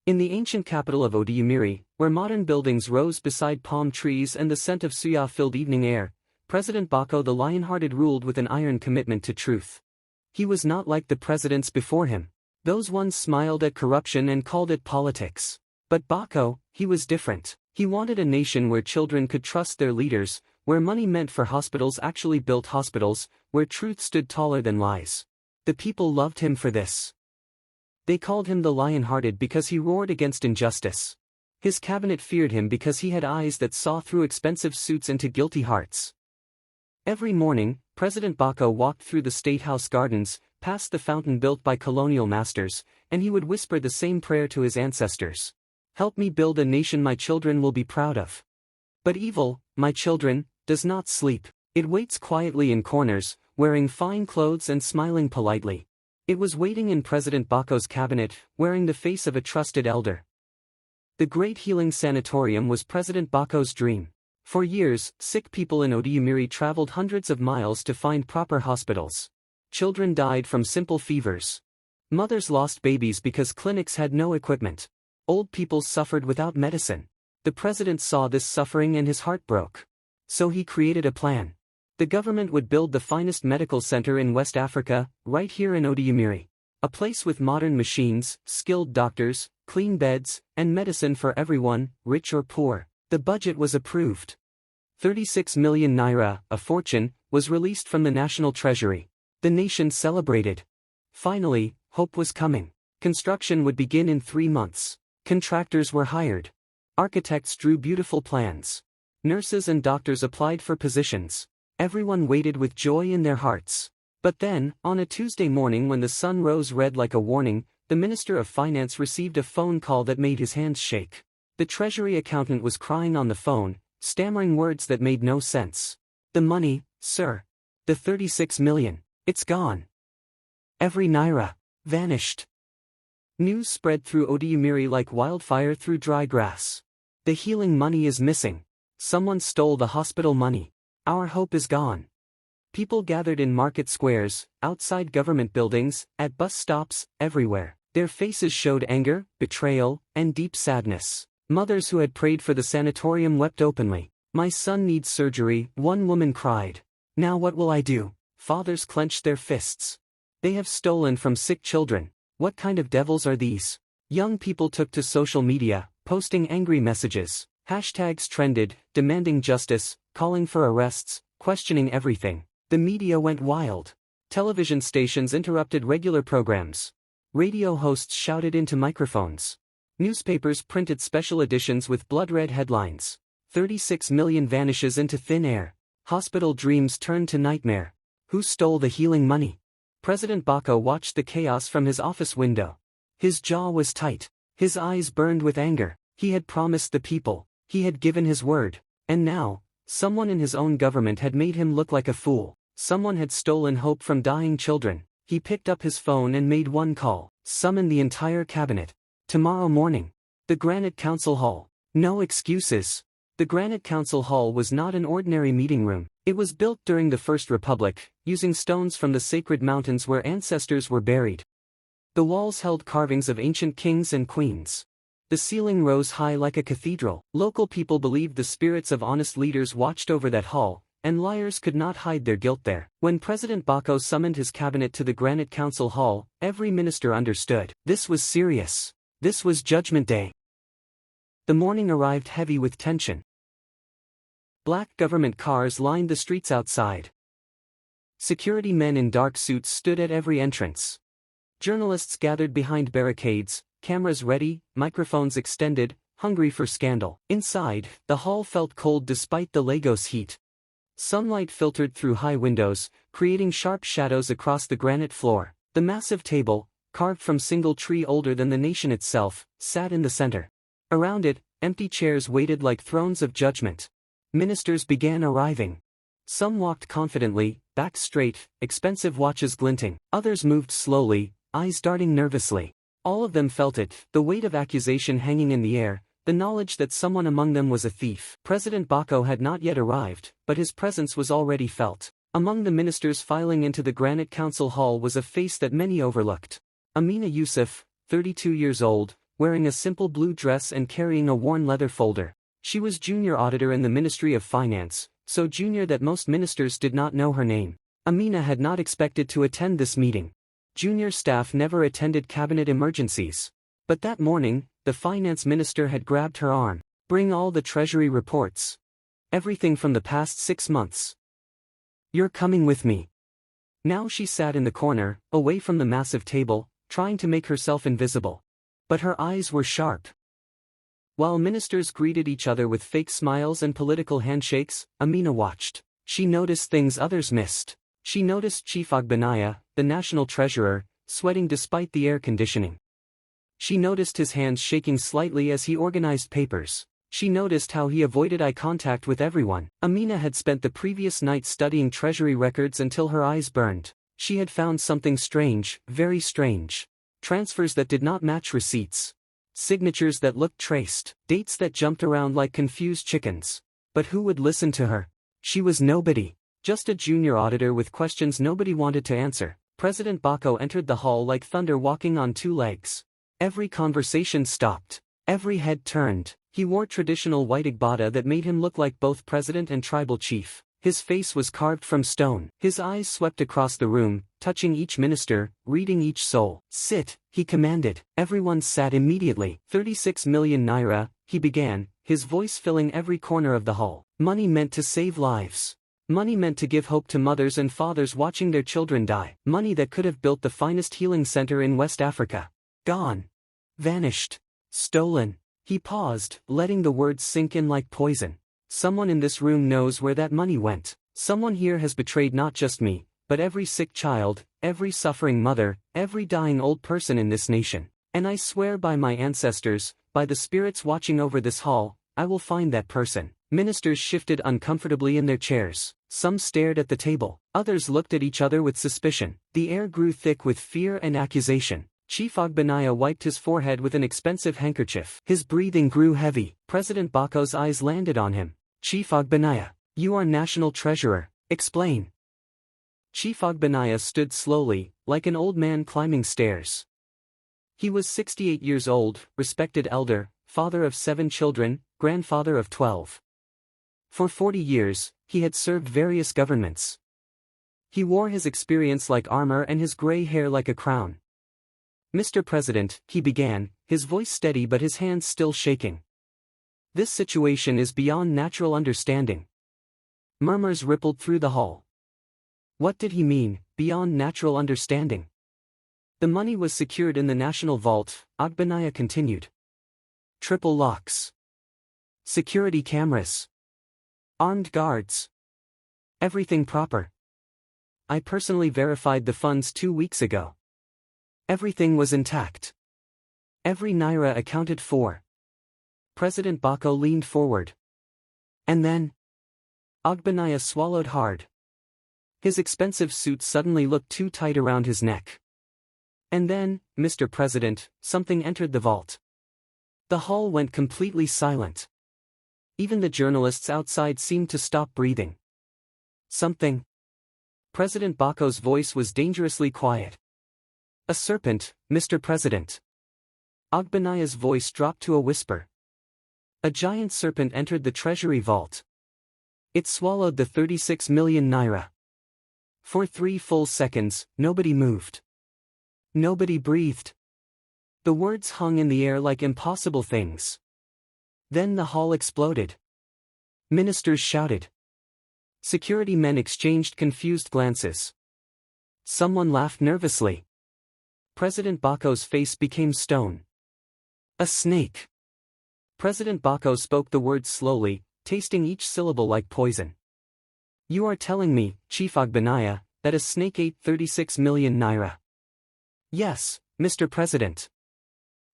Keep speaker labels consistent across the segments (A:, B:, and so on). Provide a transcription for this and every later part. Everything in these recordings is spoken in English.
A: In the ancient capital of Odiyumiri, where modern buildings rose beside palm trees and the scent of suya filled evening air, President Bako the Lion-Hearted ruled with an iron commitment to truth. He was not like the presidents before him. Those ones smiled at corruption and called it politics. But Bako, he was different. He wanted a nation where children could trust their leaders, where money meant for hospitals actually built hospitals, where truth stood taller than lies. The people loved him for this. They called him the Lion-Hearted because he roared against injustice. His cabinet feared him because he had eyes that saw through expensive suits into guilty hearts. Every morning, President Bako walked through the State House gardens, past the fountain built by colonial masters, and he would whisper the same prayer to his ancestors. "Help me build a nation my children will be proud of." But evil, my children, does not sleep. It waits quietly in corners, wearing fine clothes and smiling politely. It was waiting in President Bako's cabinet, wearing the face of a trusted elder. The Great Healing Sanatorium was President Bako's dream. For years, sick people in Odiyumiri traveled hundreds of miles to find proper hospitals. Children died from simple fevers. Mothers lost babies because clinics had no equipment. Old people suffered without medicine. The president saw this suffering and his heart broke. So he created a plan. The government would build the finest medical center in West Africa, right here in Odiyumiri. A place with modern machines, skilled doctors, clean beds, and medicine for everyone, rich or poor. The budget was approved. 36 million Naira, a fortune, was released from the national treasury. The nation celebrated. Finally, hope was coming. Construction would begin in 3 months. Contractors were hired. Architects drew beautiful plans. Nurses and doctors applied for positions. Everyone waited with joy in their hearts. But then, on a Tuesday morning when the sun rose red like a warning, the Minister of Finance received a phone call that made his hands shake. The Treasury accountant was crying on the phone, stammering words that made no sense. "The money, sir. The 36 million. It's gone. Every Naira. Vanished." News spread through Odiyumiri like wildfire through dry grass. "The healing money is missing. Someone stole the hospital money. Our hope is gone." People gathered in market squares, outside government buildings, at bus stops, everywhere. Their faces showed anger, betrayal, and deep sadness. Mothers who had prayed for the sanatorium wept openly. "My son needs surgery," one woman cried. "Now what will I do?" Fathers clenched their fists. "They have stolen from sick children. What kind of devils are these?" Young people took to social media, posting angry messages. Hashtags trended, demanding justice, calling for arrests, questioning everything. The media went wild. Television stations interrupted regular programs. Radio hosts shouted into microphones. Newspapers printed special editions with blood-red headlines. 36 million vanishes into thin air. Hospital dreams turned to nightmare. Who stole the healing money? President Bako watched the chaos from his office window. His jaw was tight. His eyes burned with anger. He had promised the people. He had given his word. And now, someone in his own government had made him look like a fool. Someone had stolen hope from dying children. He picked up his phone and made one call. Summon the entire cabinet. Tomorrow morning. The Granite Council Hall. No excuses. The Granite Council Hall was not an ordinary meeting room. It was built during the First Republic, using stones from the sacred mountains where ancestors were buried. The walls held carvings of ancient kings and queens. The ceiling rose high like a cathedral. Local people believed the spirits of honest leaders watched over that hall, and liars could not hide their guilt there. When President Bako summoned his cabinet to the Granite Council Hall, every minister understood. This was serious. This was Judgment Day. The morning arrived heavy with tension. Black government cars lined the streets outside. Security men in dark suits stood at every entrance. Journalists gathered behind barricades, cameras ready, microphones extended, hungry for scandal. Inside, the hall felt cold despite the Lagos heat. Sunlight filtered through high windows, creating sharp shadows across the granite floor. The massive table, carved from single tree older than the nation itself, sat in the center. Around it, empty chairs waited like thrones of judgment. Ministers began arriving. Some walked confidently, backs straight, expensive watches glinting. Others moved slowly, eyes darting nervously. All of them felt it, the weight of accusation hanging in the air, the knowledge that someone among them was a thief. President Bako had not yet arrived, but his presence was already felt. Among the ministers filing into the Granite Council Hall was a face that many overlooked. Amina Yusuf, 32 years old, wearing a simple blue dress and carrying a worn leather folder. She was junior auditor in the Ministry of Finance, so junior that most ministers did not know her name. Amina had not expected to attend this meeting. Junior staff never attended cabinet emergencies. But that morning, the finance minister had grabbed her arm. "Bring all the treasury reports. Everything from the past 6 months. You're coming with me." Now she sat in the corner, away from the massive table, trying to make herself invisible. But her eyes were sharp. While ministers greeted each other with fake smiles and political handshakes, Amina watched. She noticed things others missed. She noticed Chief Agbanaya, the national treasurer, sweating despite the air conditioning. She noticed his hands shaking slightly as he organized papers. She noticed how he avoided eye contact with everyone. Amina had spent the previous night studying treasury records until her eyes burned. She had found something strange, very strange. Transfers that did not match receipts. Signatures that looked traced. Dates that jumped around like confused chickens. But who would listen to her? She was nobody. Just a junior auditor with questions nobody wanted to answer. President Bako entered the hall like thunder walking on 2 legs. Every conversation stopped. Every head turned. He wore traditional white agbada that made him look like both president and tribal chief. His face was carved from stone. His eyes swept across the room, touching each minister, reading each soul. "Sit," he commanded. Everyone sat immediately. 36 million naira, he began, his voice filling every corner of the hall. Money meant to save lives. Money meant to give hope to mothers and fathers watching their children die. Money that could have built the finest healing center in West Africa. Gone. Vanished. Stolen. He paused, letting the words sink in like poison. Someone in this room knows where that money went. Someone here has betrayed not just me, but every sick child, every suffering mother, every dying old person in this nation. And I swear by my ancestors, by the spirits watching over this hall, I will find that person. Ministers shifted uncomfortably in their chairs. Some stared at the table. Others looked at each other with suspicion. The air grew thick with fear and accusation. Chief Agbanaya wiped his forehead with an expensive handkerchief. His breathing grew heavy. President Bako's eyes landed on him. "Chief Agbanaya, you are national treasurer. Explain." Chief Agbanaya stood slowly, like an old man climbing stairs. He was 68 years old, respected elder, father of 7 children, grandfather of 12. For 40 years, he had served various governments. He wore his experience like armor and his gray hair like a crown. "Mr. President," he began, his voice steady but his hands still shaking. "This situation is beyond natural understanding." Murmurs rippled through the hall. What did he mean, beyond natural understanding? "The money was secured in the national vault," Agbanaya continued. "Triple locks. Security cameras. Armed guards. Everything proper. I personally verified the funds 2 weeks ago. Everything was intact. Every naira accounted for." President Bako leaned forward. "And then?" Agbanaya swallowed hard. His expensive suit suddenly looked too tight around his neck. "And then, Mr. President, something entered the vault." The hall went completely silent. Even the journalists outside seemed to stop breathing. "Something?" President Bako's voice was dangerously quiet. "A serpent, Mr. President." Agbanaya's voice dropped to a whisper. A giant serpent entered the treasury vault. It swallowed the 36 million naira. For 3 full seconds, nobody moved. Nobody breathed. The words hung in the air like impossible things. Then the hall exploded. Ministers shouted. Security men exchanged confused glances. Someone laughed nervously. President Bako's face became stone. "A snake." President Bako spoke the words slowly, tasting each syllable like poison. "You are telling me, Chief Agbanaya, that a snake ate 36 million naira?" "Yes, Mr. President."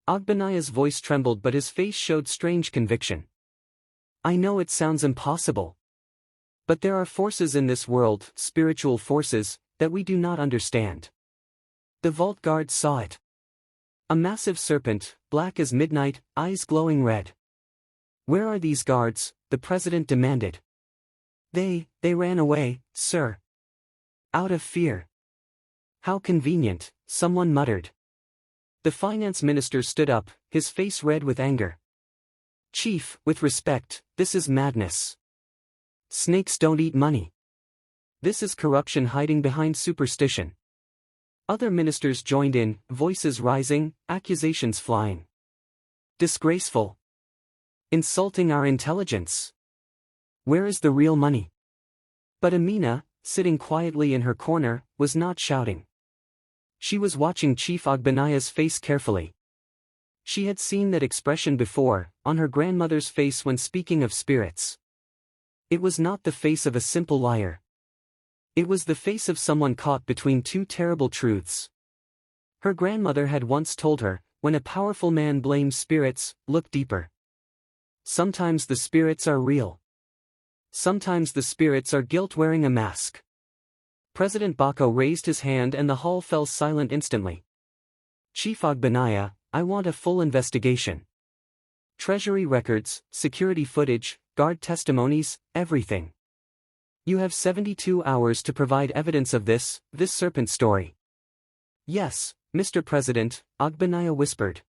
A: Agbanaya's voice trembled but his face showed strange conviction. "I know it sounds impossible. But there are forces in this world, spiritual forces, that we do not understand." The vault guard saw it. A massive serpent, black as midnight, eyes glowing red. "Where are these guards?" the president demanded. They ran away, sir." "Out of fear." "How convenient," someone muttered. The finance minister stood up, his face red with anger. "Chief, with respect, this is madness. Snakes don't eat money. This is corruption hiding behind superstition." Other ministers joined in, voices rising, accusations flying. "Disgraceful. Insulting our intelligence. Where is the real money?" But Amina, sitting quietly in her corner, was not shouting. She was watching Chief Ogbanaya's face carefully. She had seen that expression before, on her grandmother's face when speaking of spirits. It was not the face of a simple liar. It was the face of someone caught between two terrible truths. Her grandmother had once told her, when a powerful man blames spirits, look deeper. Sometimes the spirits are real. Sometimes the spirits are guilt wearing a mask. President Bako raised his hand and the hall fell silent instantly. "Chief Ogbanaya, I want a full investigation. Treasury records, security footage, guard testimonies, everything. You have 72 hours to provide evidence of this serpent story." "Yes, Mr. President," Ogbanaya whispered.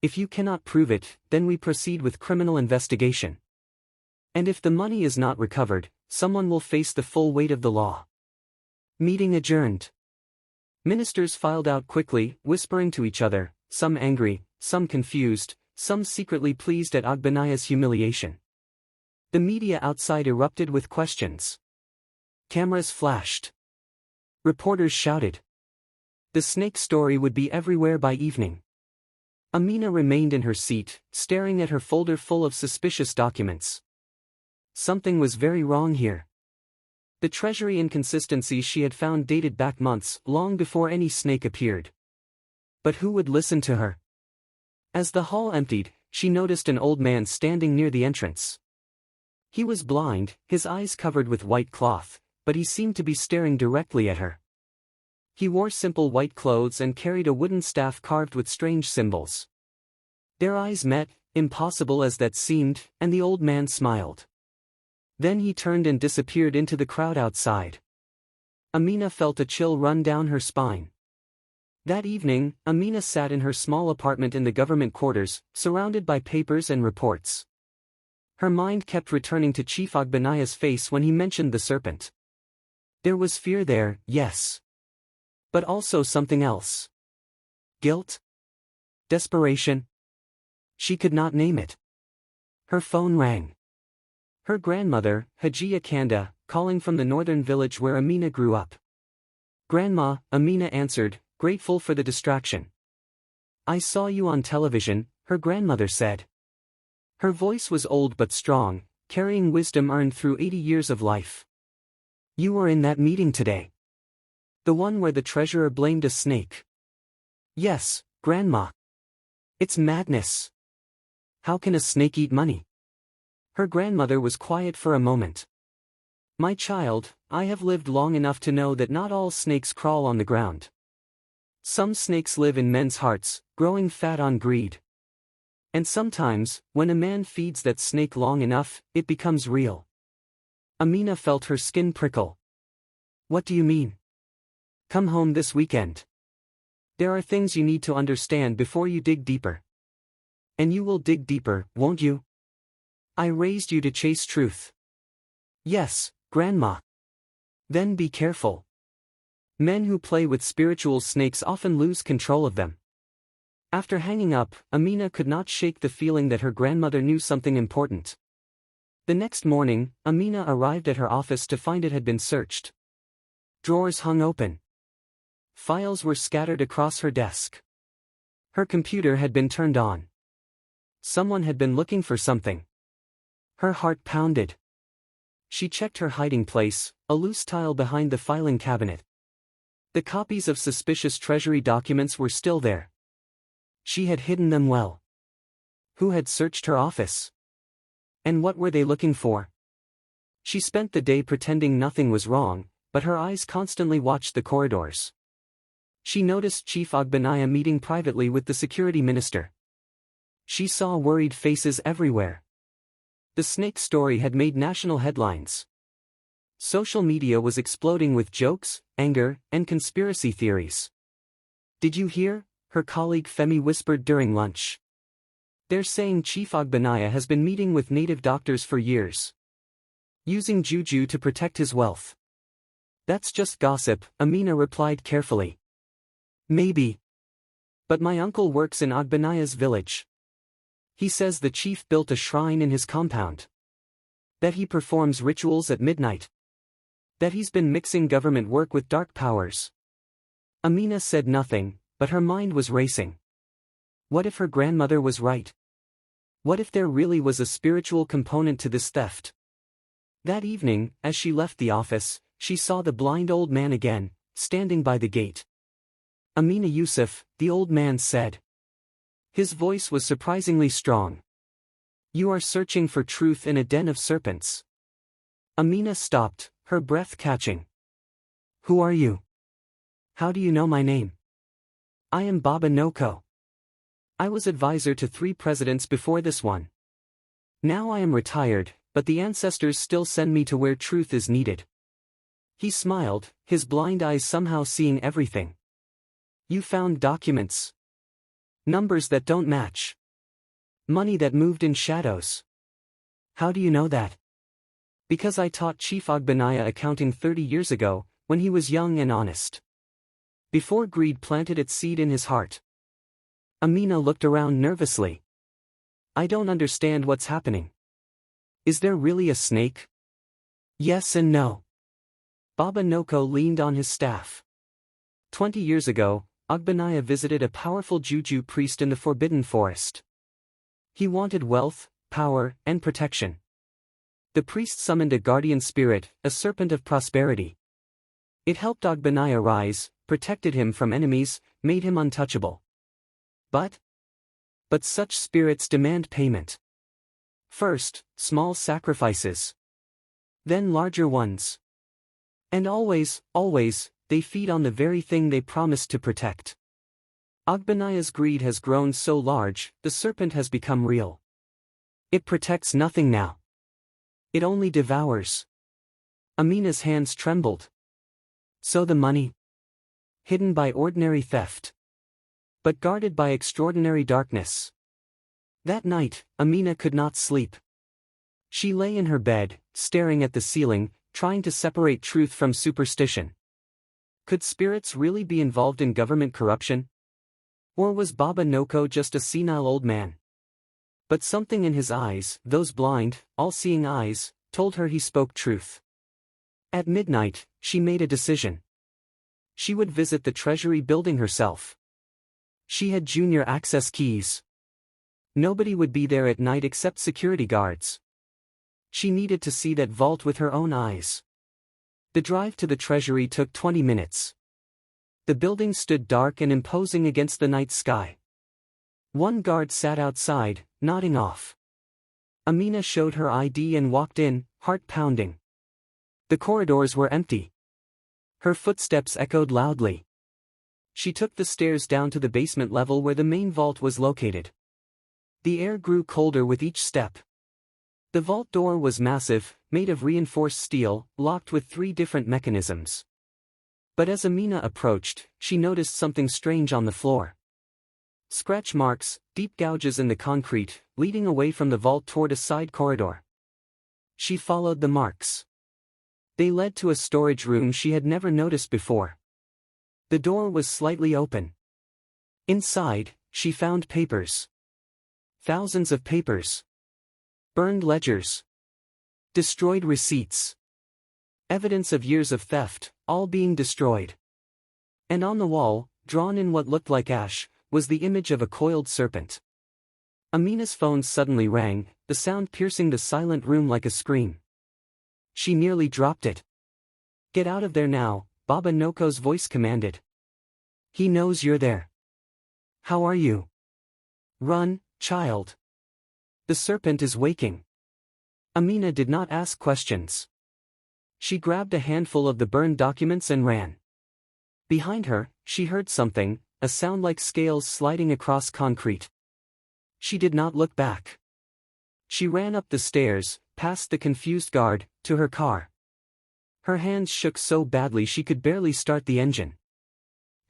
A: "If you cannot prove it, then we proceed with criminal investigation. And if the money is not recovered, someone will face the full weight of the law." Meeting adjourned. Ministers filed out quickly, whispering to each other, some angry, some confused, some secretly pleased at Ogbanaya's humiliation. The media outside erupted with questions. Cameras flashed. Reporters shouted. The snake story would be everywhere by evening. Amina remained in her seat, staring at her folder full of suspicious documents. Something was very wrong here. The treasury inconsistencies she had found dated back months, long before any snake appeared. But who would listen to her? As the hall emptied, she noticed an old man standing near the entrance. He was blind, his eyes covered with white cloth, but he seemed to be staring directly at her. He wore simple white clothes and carried a wooden staff carved with strange symbols. Their eyes met, impossible as that seemed, and the old man smiled. Then he turned and disappeared into the crowd outside. Amina felt a chill run down her spine. That evening, Amina sat in her small apartment in the government quarters, surrounded by papers and reports. Her mind kept returning to Chief Ogbanaya's face when he mentioned the serpent. There was fear there, yes. But also something else. Guilt? Desperation? She could not name it. Her phone rang. Her grandmother, Hajiya Kanda, calling from the northern village where Amina grew up. "Grandma," Amina answered, grateful for the distraction. "I saw you on television," her grandmother said. Her voice was old but strong, carrying wisdom earned through 80 years of life. "You were in that meeting today. The one where the treasurer blamed a snake." "Yes, Grandma. It's madness. How can a snake eat money?" Her grandmother was quiet for a moment. "My child, I have lived long enough to know that not all snakes crawl on the ground. Some snakes live in men's hearts, growing fat on greed. And sometimes, when a man feeds that snake long enough, it becomes real." Amina felt her skin prickle. "What do you mean?" "Come home this weekend. There are things you need to understand before you dig deeper. And you will dig deeper, won't you? I raised you to chase truth." "Yes, Grandma." "Then be careful. Men who play with spiritual snakes often lose control of them." After hanging up, Amina could not shake the feeling that her grandmother knew something important. The next morning, Amina arrived at her office to find it had been searched. Drawers hung open. Files were scattered across her desk. Her computer had been turned on. Someone had been looking for something. Her heart pounded. She checked her hiding place, a loose tile behind the filing cabinet. The copies of suspicious treasury documents were still there. She had hidden them well. Who had searched her office? And what were they looking for? She spent the day pretending nothing was wrong, but her eyes constantly watched the corridors. She noticed Chief Ogbanaya meeting privately with the security minister. She saw worried faces everywhere. The snake story had made national headlines. Social media was exploding with jokes, anger, and conspiracy theories. "Did you hear?" her colleague Femi whispered during lunch. They're saying Chief Agbanaya has been meeting with native doctors for years, using juju to protect his wealth. That's just gossip, Amina replied carefully. Maybe. But my uncle works in Agbanaya's village. He says the chief built a shrine in his compound. That he performs rituals at midnight. That he's been mixing government work with dark powers. Amina said nothing, but her mind was racing. What if her grandmother was right? What if there really was a spiritual component to this theft? That evening, as she left the office, she saw the blind old man again, standing by the gate. Amina Yusuf, the old man said. His voice was surprisingly strong. You are searching for truth in a den of serpents. Amina stopped, her breath catching. Who are you? How do you know my name? I am Baba Noko. I was advisor to 3 presidents before this one. Now I am retired, but the ancestors still send me to where truth is needed. He smiled, his blind eyes somehow seeing everything. You found documents. Numbers that don't match. Money that moved in shadows. How do you know that? Because I taught Chief Agbanaya accounting 30 years ago, when he was young and honest. Before greed planted its seed in his heart. Amina looked around nervously. I don't understand what's happening. Is there really a snake? Yes and no. Baba Noko leaned on his staff. 20 years ago, Agbanaya visited a powerful juju priest in the Forbidden Forest. He wanted wealth, power, and protection. The priest summoned a guardian spirit, a serpent of prosperity. It helped Agbanaya rise, protected him from enemies, made him untouchable. But such spirits demand payment. First, small sacrifices. Then larger ones. And always, they feed on the very thing they promised to protect. Agbanaya's greed has grown so large, the serpent has become real. It protects nothing now. It only devours. Amina's hands trembled. So the money? Hidden by ordinary theft. But guarded by extraordinary darkness. That night, Amina could not sleep. She lay in her bed, staring at the ceiling, trying to separate truth from superstition. Could spirits really be involved in government corruption? Or was Baba Noko just a senile old man? But something in his eyes, those blind, all-seeing eyes, told her he spoke truth. At midnight, she made a decision. She would visit the treasury building herself. She had junior access keys. Nobody would be there at night except security guards. She needed to see that vault with her own eyes. The drive to the treasury took 20 minutes. The building stood dark and imposing against the night sky. One guard sat outside, nodding off. Amina showed her ID and walked in, heart pounding. The corridors were empty. Her footsteps echoed loudly. She took the stairs down to the basement level where the main vault was located. The air grew colder with each step. The vault door was massive, made of reinforced steel, locked with 3 different mechanisms. But as Amina approached, she noticed something strange on the floor. Scratch marks, deep gouges in the concrete, leading away from the vault toward a side corridor. She followed the marks. They led to a storage room she had never noticed before. The door was slightly open. Inside, she found papers. Thousands of papers. Burned ledgers. Destroyed receipts. Evidence of years of theft, all being destroyed. And on the wall, drawn in what looked like ash, was the image of a coiled serpent. Amina's phone suddenly rang, the sound piercing the silent room like a scream. She nearly dropped it. Get out of there now, Baba Noko's voice commanded. He knows you're there. How are you? Run, child. The serpent is waking. Amina did not ask questions. She grabbed a handful of the burned documents and ran. Behind her, she heard something, a sound like scales sliding across concrete. She did not look back. She ran up the stairs, past the confused guard, to her car. Her hands shook so badly she could barely start the engine.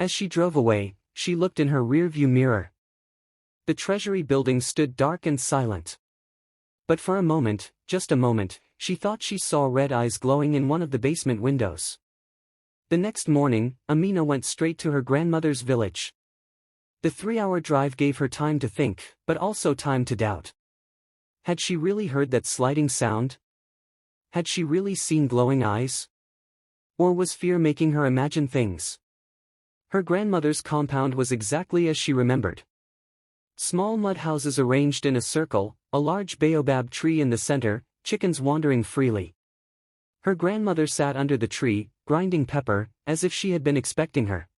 A: As she drove away, she looked in her rearview mirror. The Treasury building stood dark and silent. But for a moment, just a moment, she thought she saw red eyes glowing in one of the basement windows. The next morning, Amina went straight to her grandmother's village. The 3-hour drive gave her time to think, but also time to doubt. Had she really heard that sliding sound? Had she really seen glowing eyes? Or was fear making her imagine things? Her grandmother's compound was exactly as she remembered. Small mud houses arranged in a circle, a large baobab tree in the center, chickens wandering freely. Her grandmother sat under the tree, grinding pepper, as if she had been expecting her.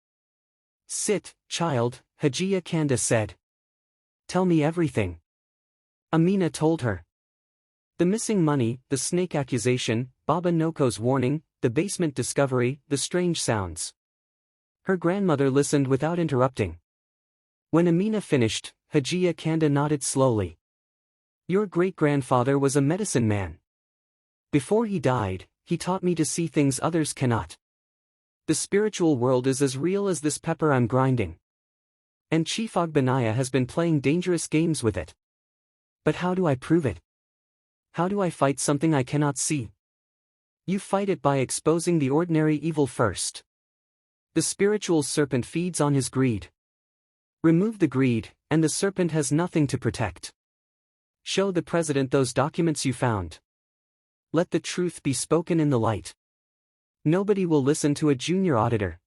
A: "Sit, child," Hajiya Kanda said. "Tell me everything." Amina told her. The missing money, the snake accusation, Baba Noko's warning, the basement discovery, the strange sounds. Her grandmother listened without interrupting. When Amina finished, Hajiya Kanda nodded slowly. "Your great-grandfather was a medicine man. Before he died, he taught me to see things others cannot. The spiritual world is as real as this pepper I'm grinding. And Chief Ogbenaya has been playing dangerous games with it. But how do I prove it? How do I fight something I cannot see? You fight it by exposing the ordinary evil first. The spiritual serpent feeds on his greed. Remove the greed, and the serpent has nothing to protect. Show the president those documents you found. Let the truth be spoken in the light. Nobody will listen to a junior auditor.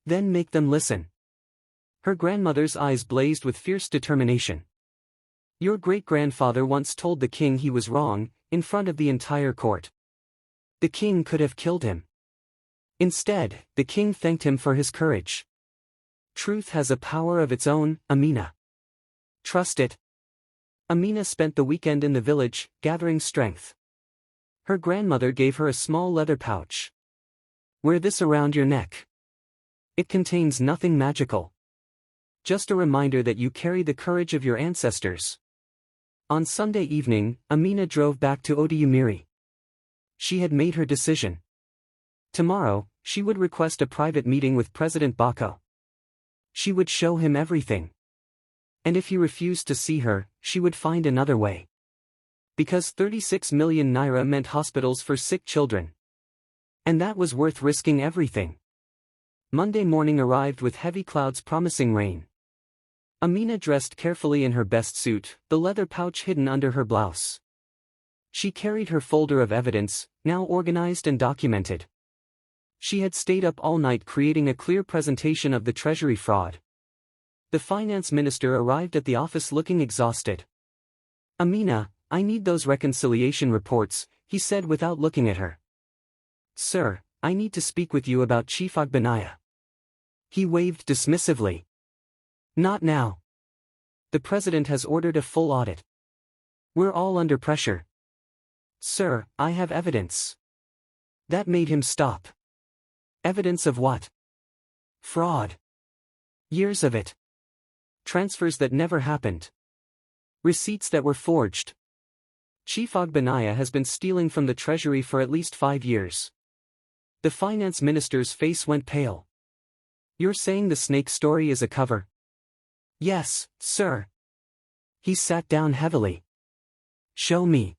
A: Then make them listen." Her grandmother's eyes blazed with fierce determination. "Your great-grandfather once told the king he was wrong, in front of the entire court. The king could have killed him. Instead, the king thanked him for his courage. Truth has a power of its own, Amina. Trust it." Amina spent the weekend in the village, gathering strength. Her grandmother gave her a small leather pouch. "Wear this around your neck. It contains nothing magical. Just a reminder that you carry the courage of your ancestors." On Sunday evening, Amina drove back to Odiyumiri. She had made her decision. Tomorrow, she would request a private meeting with President Bako. She would show him everything. And if he refused to see her, she would find another way. Because 36 million naira meant hospitals for sick children. And that was worth risking everything. Monday morning arrived with heavy clouds promising rain. Amina dressed carefully in her best suit, the leather pouch hidden under her blouse. She carried her folder of evidence, now organized and documented. She had stayed up all night creating a clear presentation of the treasury fraud. The finance minister arrived at the office looking exhausted. "Amina, I need those reconciliation reports," he said without looking at her. "Sir, I need to speak with you about Chief Ogbenaya." He waved dismissively. "Not now. The president has ordered a full audit. We're all under pressure." "Sir, I have evidence." That made him stop. "Evidence of what?" "Fraud. Years of it. Transfers that never happened. Receipts that were forged. Chief Ogbenaya has been stealing from the treasury for at least 5 years." The finance minister's face went pale. "You're saying the snake story is a cover?" "Yes, sir." He sat down heavily. "Show me."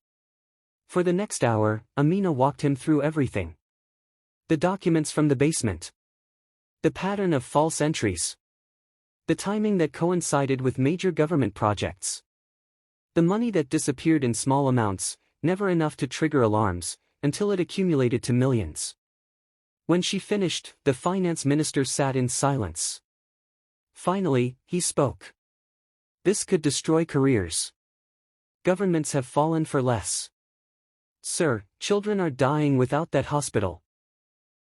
A: For the next hour, Amina walked him through everything. The documents from the basement. The pattern of false entries. The timing that coincided with major government projects. The money that disappeared in small amounts, never enough to trigger alarms, until it accumulated to millions. When she finished, the finance minister sat in silence. Finally, he spoke. "This could destroy careers. Governments have fallen for less. Sir, children are dying without that hospital."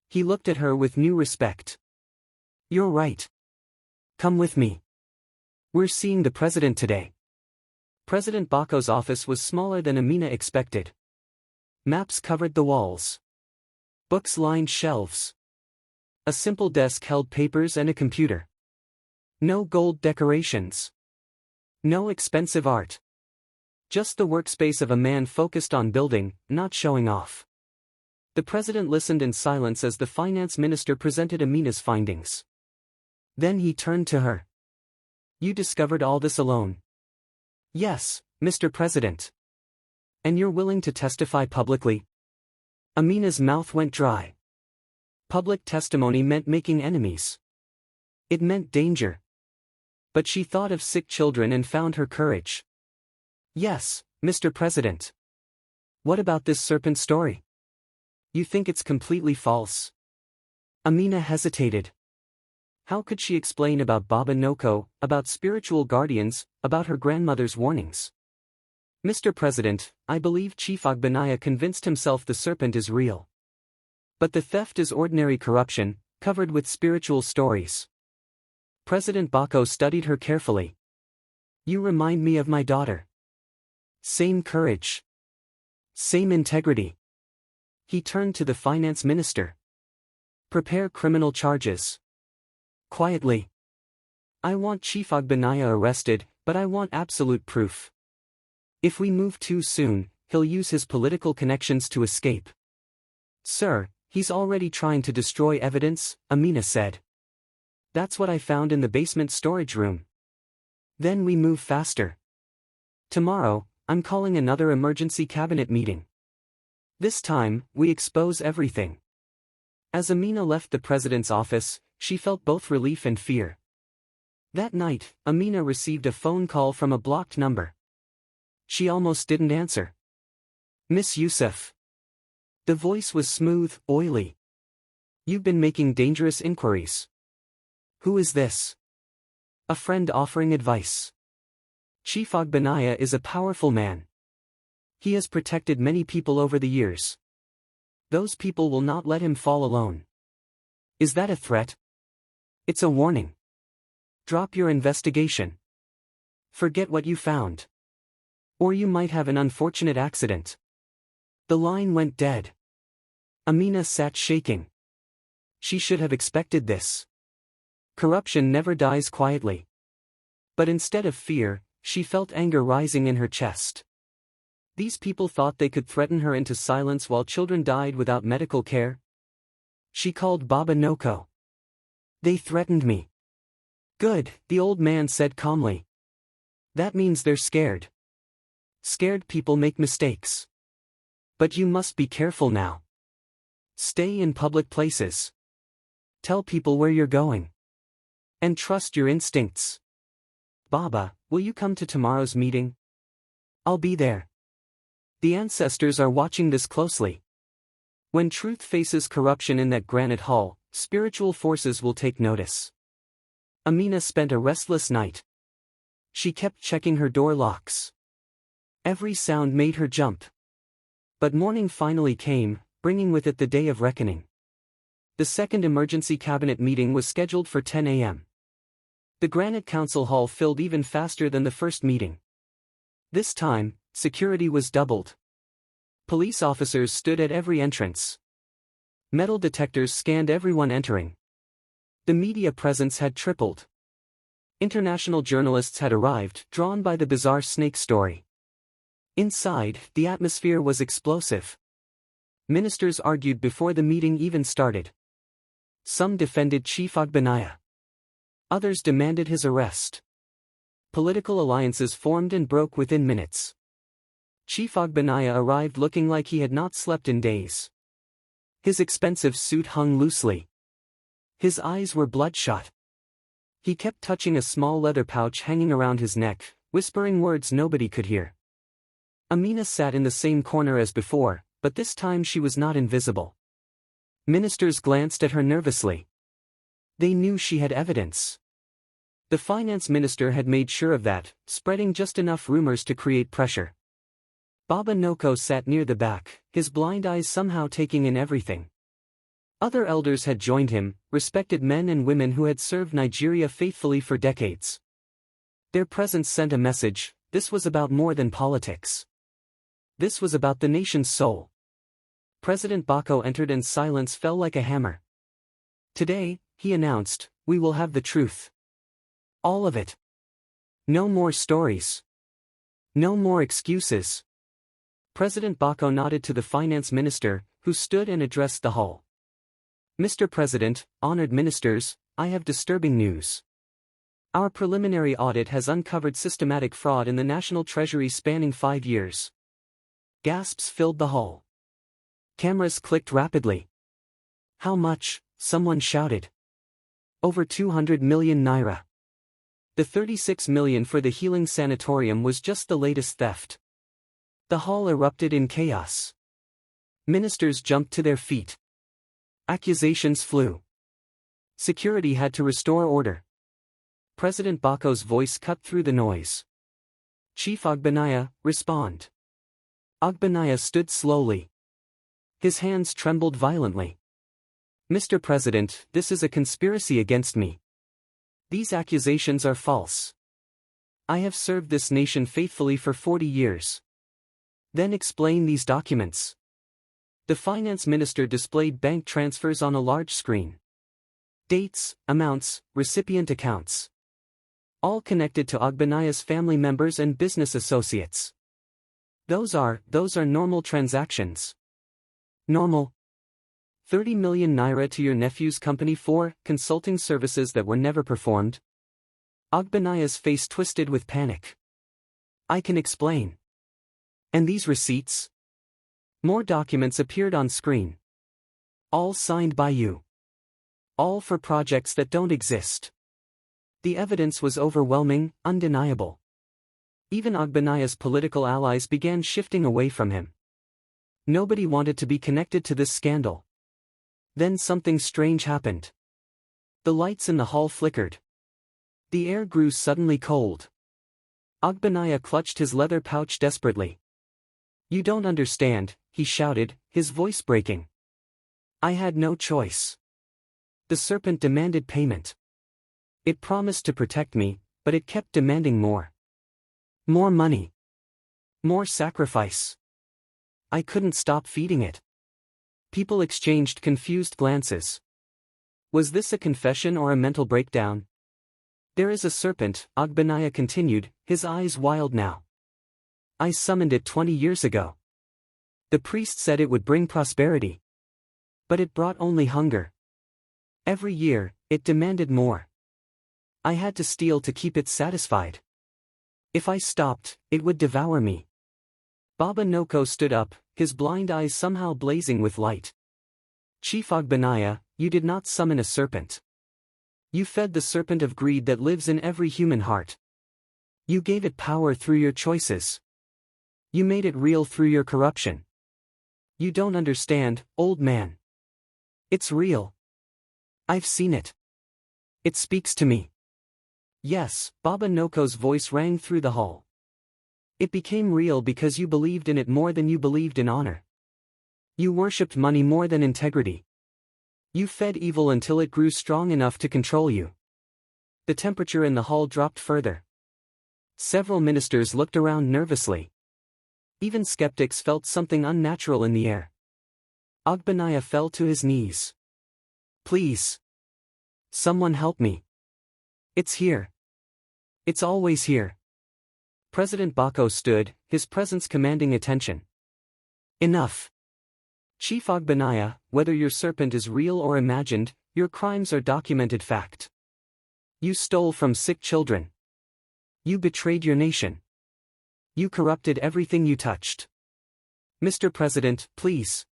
A: He looked at her with new respect. "You're right. Come with me. We're seeing the president today." President Bako's office was smaller than Amina expected. Maps covered the walls. Books lined shelves. A simple desk held papers and a computer. No gold decorations. No expensive art. Just the workspace of a man focused on building, not showing off. The president listened in silence as the finance minister presented Amina's findings. Then he turned to her. You discovered all this alone? Yes, Mr. President. And you're willing to testify publicly? Amina's mouth went dry. Public testimony meant making enemies. It meant danger. But she thought of sick children and found her courage. Yes, Mr. President. What about this serpent story? You think it's completely false? Amina hesitated. How could she explain about Baba Noko, about spiritual guardians, about her grandmother's warnings? Mr. President, I believe Chief Agbanaya convinced himself the serpent is real. But the theft is ordinary corruption, covered with spiritual stories. President Bako studied her carefully. You remind me of my daughter. Same courage. Same integrity. He turned to the finance minister. Prepare criminal charges. Quietly. I want Chief Agbanaya arrested, but I want absolute proof. If we move too soon, he'll use his political connections to escape. Sir, he's already trying to destroy evidence, Amina said. That's what I found in the basement storage room. Then we move faster. Tomorrow, I'm calling another emergency cabinet meeting. This time, we expose everything. As Amina left the president's office, she felt both relief and fear. That night, Amina received a phone call from a blocked number. She almost didn't answer. Miss Yusuf. The voice was smooth, oily. You've been making dangerous inquiries. Who is this? A friend offering advice. Chief Agbanaya is a powerful man. He has protected many people over the years. Those people will not let him fall alone. Is that a threat? It's a warning. Drop your investigation. Forget what you found. Or you might have an unfortunate accident. The line went dead. Amina sat shaking. She should have expected this. Corruption never dies quietly. But instead of fear, she felt anger rising in her chest. These people thought they could threaten her into silence while children died without medical care. She called Baba Noko. They threatened me. Good, the old man said calmly. That means they're scared. Scared people make mistakes. But you must be careful now. Stay in public places. Tell people where you're going. And trust your instincts. Baba, will you come to tomorrow's meeting? I'll be there. The ancestors are watching this closely. When truth faces corruption in that granite hall, spiritual forces will take notice. Amina spent a restless night. She kept checking her door locks. Every sound made her jump. But morning finally came, bringing with it the day of reckoning. The second emergency cabinet meeting was scheduled for 10 a.m. The Granite Council Hall filled even faster than the first meeting. This time, security was doubled. Police officers stood at every entrance. Metal detectors scanned everyone entering. The media presence had tripled. International journalists had arrived, drawn by the bizarre snake story. Inside, the atmosphere was explosive. Ministers argued before the meeting even started. Some defended Chief Agbanaya. Others demanded his arrest. Political alliances formed and broke within minutes. Chief Agbanaya arrived looking like he had not slept in days. His expensive suit hung loosely. His eyes were bloodshot. He kept touching a small leather pouch hanging around his neck, whispering words nobody could hear. Amina sat in the same corner as before, but this time she was not invisible. Ministers glanced at her nervously. They knew she had evidence. The finance minister had made sure of that, spreading just enough rumors to create pressure. Baba Noko sat near the back, his blind eyes somehow taking in everything. Other elders had joined him, respected men and women who had served Nigeria faithfully for decades. Their presence sent a message: this was about more than politics. This was about the nation's soul. President Bako entered and silence fell like a hammer. Today, he announced, we will have the truth. All of it. No more stories. No more excuses. President Bako nodded to the finance minister, who stood and addressed the hall. Mr. President, honored ministers, I have disturbing news. Our preliminary audit has uncovered systematic fraud in the National Treasury spanning 5 years. Gasps filled the hall. Cameras clicked rapidly. How much? Someone shouted. Over 200 million naira. The 36 million for the healing sanatorium was just the latest theft. The hall erupted in chaos. Ministers jumped to their feet. Accusations flew. Security had to restore order. President Bako's voice cut through the noise. Chief Ogbenaya, respond. Ogbenaya stood slowly. His hands trembled violently. Mr. President, this is a conspiracy against me. These accusations are false. I have served this nation faithfully for 40 years. Then explain these documents. The finance minister displayed bank transfers on a large screen. Dates, amounts, recipient accounts. All connected to Ogbenaya's family members and business associates. Those are normal transactions. Normal. 30 million naira to your nephew's company for consulting services that were never performed. Ogbenaya's face twisted with panic. I can explain. And these receipts? More documents appeared on screen. All signed by you. All for projects that don't exist. The evidence was overwhelming, undeniable. Even Ogbenaya's political allies began shifting away from him. Nobody wanted to be connected to this scandal. Then something strange happened. The lights in the hall flickered. The air grew suddenly cold. Ogbenaya clutched his leather pouch desperately. You don't understand, he shouted, his voice breaking. I had no choice. The serpent demanded payment. It promised to protect me, but it kept demanding more. More money. More sacrifice. I couldn't stop feeding it. People exchanged confused glances. Was this a confession or a mental breakdown? There is a serpent, Ogbenaya continued, his eyes wild now. I summoned it 20 years ago. The priest said it would bring prosperity. But it brought only hunger. Every year, it demanded more. I had to steal to keep it satisfied. If I stopped, it would devour me. Baba Noko stood up, his blind eyes somehow blazing with light. Chief Ogbenaya, you did not summon a serpent. You fed the serpent of greed that lives in every human heart. You gave it power through your choices. You made it real through your corruption. You don't understand, old man. It's real. I've seen it. It speaks to me. Yes, Baba Noko's voice rang through the hall. It became real because you believed in it more than you believed in honor. You worshipped money more than integrity. You fed evil until it grew strong enough to control you. The temperature in the hall dropped further. Several ministers looked around nervously. Even skeptics felt something unnatural in the air. Ogbenaya fell to his knees. Please. Someone help me. It's here. It's always here. President Bako stood, his presence commanding attention. Enough. Chief Ogbenaya, whether your serpent is real or imagined, your crimes are documented fact. You stole from sick children. You betrayed your nation. You corrupted everything you touched. Mr. President, please.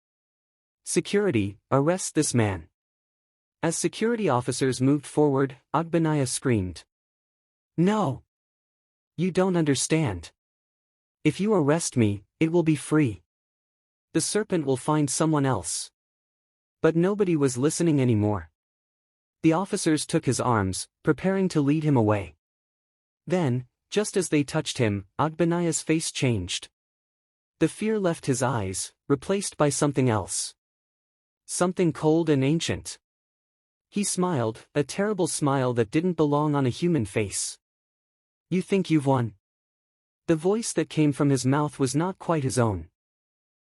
A: Security, arrest this man. As security officers moved forward, Ogbenaya screamed. No. You don't understand. If you arrest me, it will be free. The serpent will find someone else. But nobody was listening anymore. The officers took his arms, preparing to lead him away. Then, just as they touched him, Ogbenaya's face changed. The fear left his eyes, replaced by something else. Something cold and ancient. He smiled, a terrible smile that didn't belong on a human face. You think you've won? The voice that came from his mouth was not quite his own.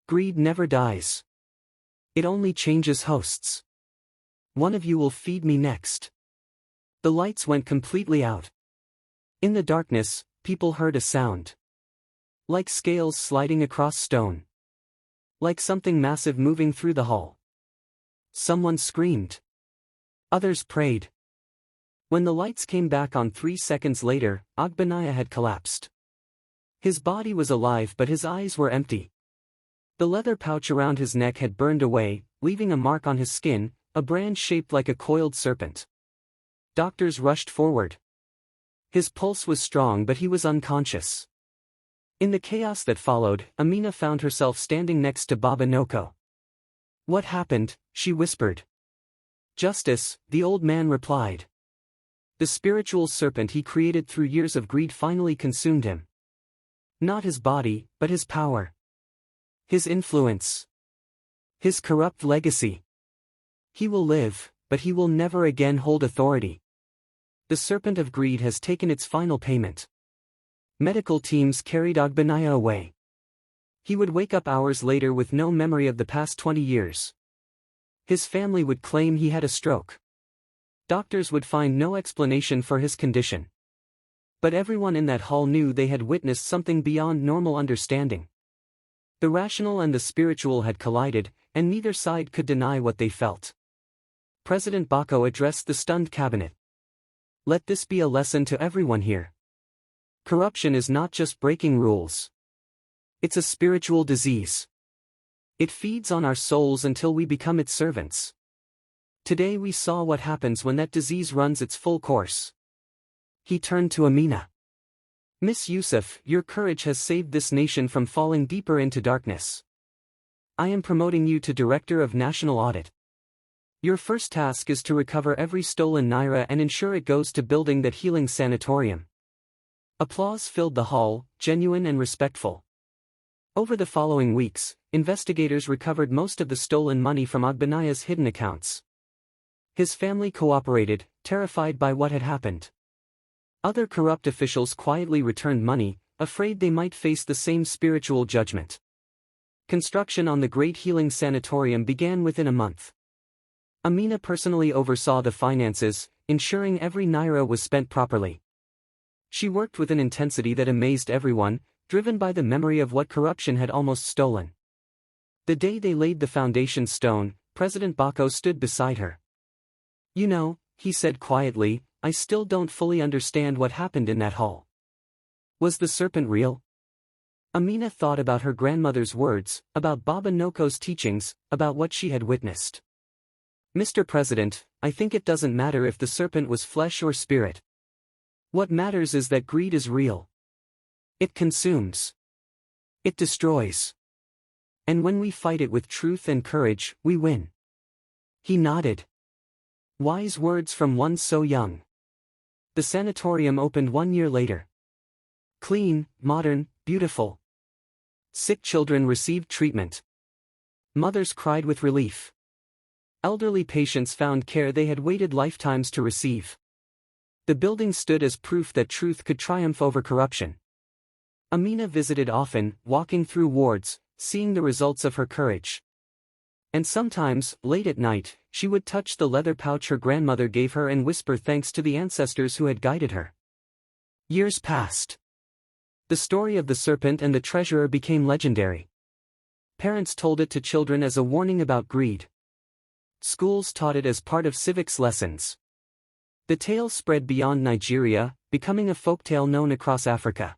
A: Greed never dies. It only changes hosts. One of you will feed me next. The lights went completely out. In the darkness, people heard a sound. Like scales sliding across stone. Like something massive moving through the hall. Someone screamed. Others prayed. When the lights came back on 3 seconds later, Agbanaya had collapsed. His body was alive but his eyes were empty. The leather pouch around his neck had burned away, leaving a mark on his skin, a brand shaped like a coiled serpent. Doctors rushed forward. His pulse was strong but he was unconscious. In the chaos that followed, Amina found herself standing next to Baba Noko. "What happened?" she whispered. "Justice," the old man replied. The spiritual serpent he created through years of greed finally consumed him. Not his body, but his power. His influence. His corrupt legacy. He will live, but he will never again hold authority. The serpent of greed has taken its final payment. Medical teams carried Agbanaya away. He would wake up hours later with no memory of the past 20 years. His family would claim he had a stroke. Doctors would find no explanation for his condition. But everyone in that hall knew they had witnessed something beyond normal understanding. The rational and the spiritual had collided, and neither side could deny what they felt. President Bako addressed the stunned cabinet. "Let this be a lesson to everyone here. Corruption is not just breaking rules. It's a spiritual disease. It feeds on our souls until we become its servants. Today we saw what happens when that disease runs its full course." He turned to Amina. "Miss Yusuf, your courage has saved this nation from falling deeper into darkness. I am promoting you to Director of National Audit. Your first task is to recover every stolen Naira and ensure it goes to building that healing sanatorium." Applause filled the hall, genuine and respectful. Over the following weeks, investigators recovered most of the stolen money from Agbanaya's hidden accounts. His family cooperated, terrified by what had happened. Other corrupt officials quietly returned money, afraid they might face the same spiritual judgment. Construction on the Great Healing Sanatorium began within a month. Amina personally oversaw the finances, ensuring every Naira was spent properly. She worked with an intensity that amazed everyone, driven by the memory of what corruption had almost stolen. The day they laid the foundation stone, President Bako stood beside her. "You know," he said quietly, "I still don't fully understand what happened in that hall. Was the serpent real?" Amina thought about her grandmother's words, about Baba Noko's teachings, about what she had witnessed. "Mr. President, I think it doesn't matter if the serpent was flesh or spirit. What matters is that greed is real. It consumes. It destroys. And when we fight it with truth and courage, we win." He nodded. Wise words from one so young. The sanatorium opened 1 year later. Clean, modern, beautiful. Sick children received treatment. Mothers cried with relief. Elderly patients found care they had waited lifetimes to receive. The building stood as proof that truth could triumph over corruption. Amina visited often, walking through wards, seeing the results of her courage. And sometimes, late at night, she would touch the leather pouch her grandmother gave her and whisper thanks to the ancestors who had guided her. Years passed. The story of the serpent and the treasurer became legendary. Parents told it to children as a warning about greed. Schools taught it as part of civics lessons. The tale spread beyond Nigeria, becoming a folktale known across Africa.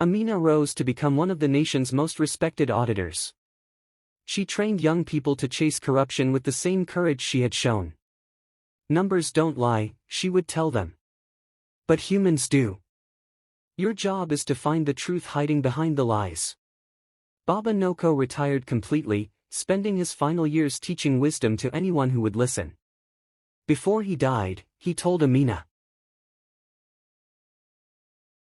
A: Amina rose to become one of the nation's most respected auditors. She trained young people to chase corruption with the same courage she had shown. Numbers don't lie, she would tell them. But humans do. Your job is to find the truth hiding behind the lies. Baba Noko retired completely, spending his final years teaching wisdom to anyone who would listen. Before he died, he told Amina,